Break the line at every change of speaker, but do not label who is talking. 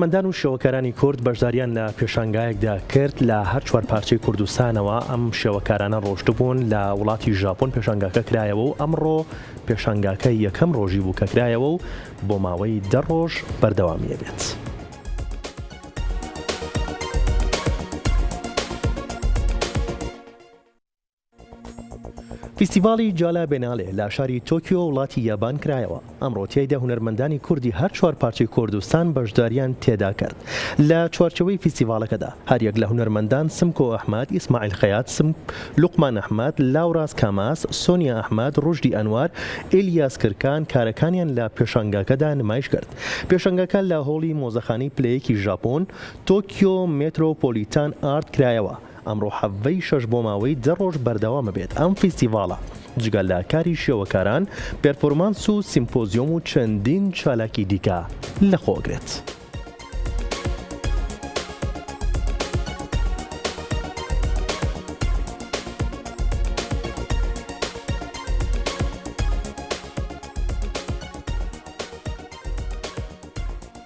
مەندان و شێوەکارانی کورد بەشداریان لە پێشانگایەکدا کرد لە هەر چوار پارچەی کوردستانەوە. ئەم شێوەکارانە ڕۆشتبوون لە وڵاتی ژاپۆن پێشانگاکە کرایەوە و ئەمڕۆ پێشانگاکە یەکەم ڕۆژی بوو کە کرایەوە و بۆ ماوەی 10 ڕۆژ بەردەوامیە بێت. فیستیڤاڵی جالا بێناڵێ لە شاری تۆکیۆ وڵاتی یابان کرایەوە. ئەمڕۆ تیایدا هونەرمەندانی کوردی هەر چوار پارچەی کوردستان بەشداریان تێدا کرد. لە چوارچەوەی فیستیڤاڵەکەدا هەریەک لە هونەرمەندان سمکۆ ئەحمەد، ئیسماعیل خەیات، لوقمان ئەحمەد، لاوراس کاماس، سۆنیا ئەحمەد، ڕوژدی ئەنوار، ئیلیاس کرکان کارەکانیان لە پێشانگاکەدا نمایش کرد. پێشانگاکە لە هۆڵی مۆزەخانەی پلەیەکی ژاپۆن تۆکیۆ مێترۆپۆلیتان ئارت کرایەوە. ئەمڕۆ حەڤەی 6 بۆ ماوەی 10 ڕۆژ بەردەوامە بێت. ئەم فیستیڤاڵە جگەل لە کاری شێوەکاران، پێرفۆرمانس و سیمپۆزیۆم و چەندین چالاکی دیکە لەخۆگرێت.